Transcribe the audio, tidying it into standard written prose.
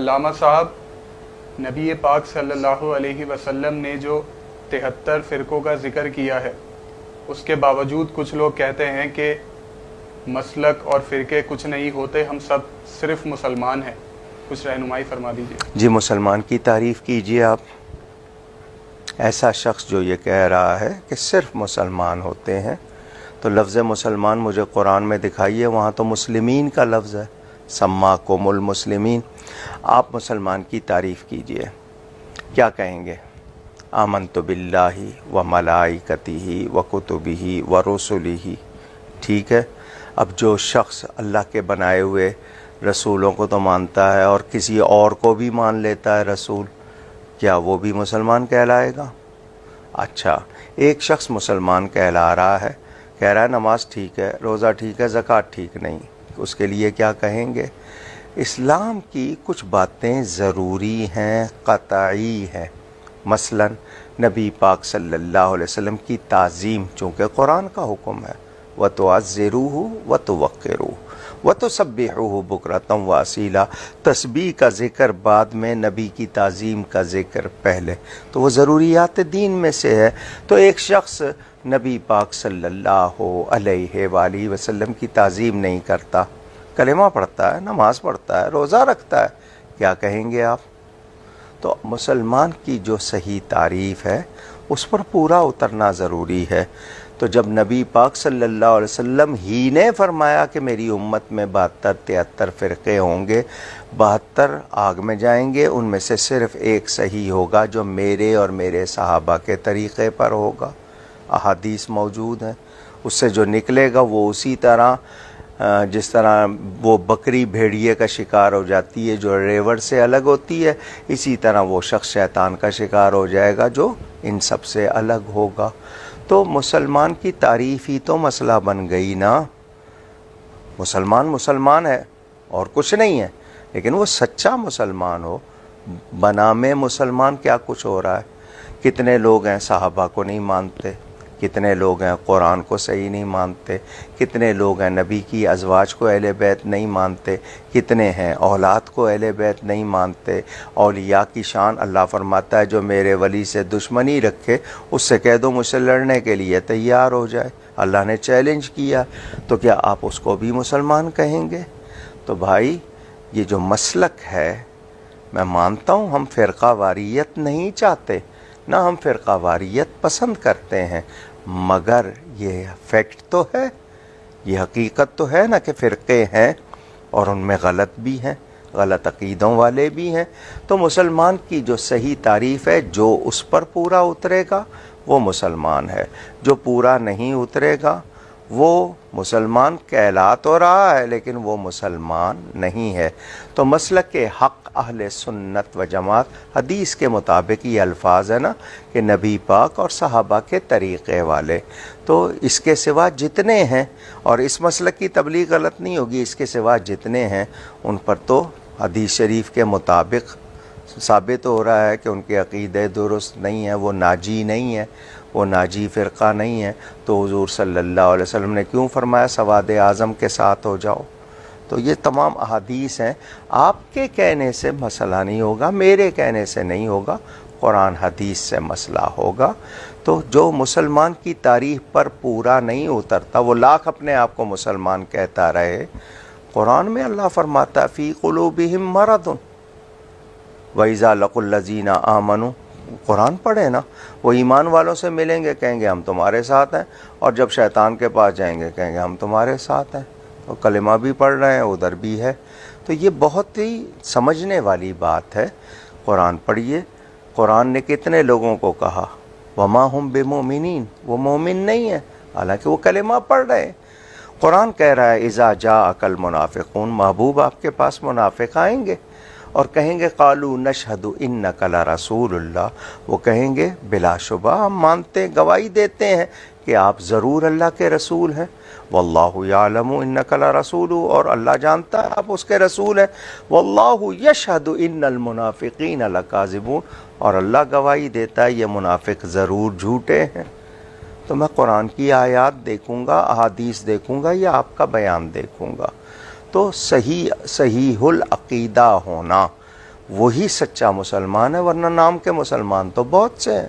علامہ صاحب، نبی پاک صلی اللہ علیہ وسلم نے جو 73 فرقوں کا ذکر کیا ہے، اس کے باوجود کچھ لوگ کہتے ہیں کہ مسلک اور فرقے کچھ نہیں ہوتے، ہم سب صرف مسلمان ہیں، کچھ رہنمائی فرما دیجیے۔ جی، مسلمان کی تعریف کیجیے آپ۔ ایسا شخص جو یہ کہہ رہا ہے کہ صرف مسلمان ہوتے ہیں، تو لفظ مسلمان مجھے قرآن میں دکھائیے، وہاں تو مسلمین کا لفظ ہے، سماکم المسلمین۔ آپ مسلمان کی تعریف کیجیے، کیا کہیں گے؟ آمنت باللہ و ملائکتہ و کتبہ و رسلہ۔ ٹھیک ہے، اب جو شخص اللہ کے بنائے ہوئے رسولوں کو تو مانتا ہے اور کسی اور کو بھی مان لیتا ہے رسول، کیا وہ بھی مسلمان کہلائے گا؟ اچھا، ایک شخص مسلمان کہلا رہا ہے، کہہ رہا ہے نماز ٹھیک ہے، روزہ ٹھیک ہے، زکوٰۃ ٹھیک نہیں، اس کے لیے کیا کہیں گے؟ اسلام کی کچھ باتیں ضروری ہیں، قطعی ہیں۔ مثلا نبی پاک صلی اللہ علیہ وسلم کی تعظیم، چونکہ قرآن کا حکم ہے، وَتُعَزِّرُوهُ وَتُوَقِّرُوهُ وَتُسَبِّحُوهُ بُكْرَةً وَأَصِيلًا۔ تسبیح کا ذکر بعد میں، نبی کی تعظیم کا ذکر پہلے، تو وہ ضروریات دین میں سے ہے۔ تو ایک شخص نبی پاک صلی اللہ علیہ وآلہ وسلم کی تعظیم نہیں کرتا، کلمہ پڑھتا ہے، نماز پڑھتا ہے، روزہ رکھتا ہے، کیا کہیں گے آپ؟ تو مسلمان کی جو صحیح تعریف ہے اس پر پورا اترنا ضروری ہے۔ تو جب نبی پاک صلی اللہ علیہ وسلم ہی نے فرمایا کہ میری امت میں 72-73 فرقے ہوں گے، 72 آگ میں جائیں گے، ان میں سے صرف ایک صحیح ہوگا جو میرے اور میرے صحابہ کے طریقے پر ہوگا۔ احادیث موجود ہیں، اس سے جو نکلے گا وہ اسی طرح جس طرح وہ بکری بھیڑیے کا شکار ہو جاتی ہے جو ریوڑ سے الگ ہوتی ہے، اسی طرح وہ شخص شیطان کا شکار ہو جائے گا جو ان سب سے الگ ہوگا۔ تو مسلمان کی تعریف ہی تو مسئلہ بن گئی نا۔ مسلمان مسلمان ہے اور کچھ نہیں ہے، لیکن وہ سچا مسلمان ہو۔ بنام مسلمان کیا کچھ ہو رہا ہے؟ کتنے لوگ ہیں صحابہ کو نہیں مانتے، کتنے لوگ ہیں قرآن کو صحیح نہیں مانتے، کتنے لوگ ہیں نبی کی ازواج کو اہل بیت نہیں مانتے، کتنے ہیں اولاد کو اہل بیت نہیں مانتے۔ اولیاء کی شان اللہ فرماتا ہے جو میرے ولی سے دشمنی رکھے اس سے کہہ دو مجھ سے لڑنے کے لیے تیار ہو جائے، اللہ نے چیلنج کیا، تو کیا آپ اس کو بھی مسلمان کہیں گے؟ تو بھائی یہ جو مسلک ہے، میں مانتا ہوں ہم فرقہ واریت نہیں چاہتے، نہ ہم فرقہ واریت پسند کرتے ہیں، مگر یہ فیکٹ تو ہے، یہ حقیقت تو ہے نا کہ فرقے ہیں اور ان میں غلط بھی ہیں، غلط عقیدوں والے بھی ہیں۔ تو مسلمان کی جو صحیح تعریف ہے، جو اس پر پورا اترے گا وہ مسلمان ہے، جو پورا نہیں اترے گا وہ مسلمان کہلا تو رہا ہے لیکن وہ مسلمان نہیں ہے۔ تو مسلک حق اہل سنت و جماعت، حدیث کے مطابق یہ الفاظ ہے نا کہ نبی پاک اور صحابہ کے طریقے والے، تو اس کے سوا جتنے ہیں، اور اس مسلک کی تبلیغ غلط نہیں ہوگی، اس کے سوا جتنے ہیں ان پر تو حدیث شریف کے مطابق ثابت ہو رہا ہے کہ ان کے عقیدے درست نہیں ہیں، وہ ناجی نہیں ہیں، وہ ناجی فرقہ نہیں ہے۔ تو حضور صلی اللہ علیہ وسلم نے کیوں فرمایا سواد اعظم کے ساتھ ہو جاؤ؟ تو یہ تمام احادیث ہیں، آپ کے کہنے سے مسئلہ نہیں ہوگا، میرے کہنے سے نہیں ہوگا، قرآن حدیث سے مسئلہ ہوگا۔ تو جو مسلمان کی تعریف پر پورا نہیں اترتا، وہ لاکھ اپنے آپ کو مسلمان کہتا رہے، قرآن میں اللہ فرماتا فی قلوبہم مرض وَإِذَا لَقُوا الَّذِينَ آمَنُوا، قرآن پڑھیں نا، وہ ایمان والوں سے ملیں گے کہیں گے ہم تمہارے ساتھ ہیں، اور جب شیطان کے پاس جائیں گے کہیں گے ہم تمہارے ساتھ ہیں۔ تو کلمہ بھی پڑھ رہے ہیں، ادھر بھی ہے۔ تو یہ بہت ہی سمجھنے والی بات ہے۔ قرآن پڑھیے، قرآن نے کتنے لوگوں کو کہا وَمَا هُمْ بِمُؤْمِنِينَ، وہ مومن نہیں ہیں حالانکہ وہ کلمہ پڑھ رہے ہیں۔ قرآن کہہ رہا ہے اِذَا جَاءَكَ الْمُنَافِقُونَ، محبوب آپ کے پاس منافق آئیں گے اور کہیں گے قالوا نشہد انک لرسول اللہ، وہ کہیں گے بلا شبہ ہم مانتے گواہی دیتے ہیں کہ آپ ضرور اللہ کے رسول ہیں، واللہ یعلم انک لرسول، اور اللہ جانتا ہے آپ اس کے رسول ہیں، واللہ یشہد ان المنافقین لکاذبون، اور اللہ گواہی دیتا ہے یہ منافق ضرور جھوٹے ہیں۔ تو میں قرآن کی آیات دیکھوں گا، احادیث دیکھوں گا یا آپ کا بیان دیکھوں گا؟ تو صحیح العقیدہ ہونا، وہی سچا مسلمان ہے، ورنہ نام کے مسلمان تو بہت سے ہیں۔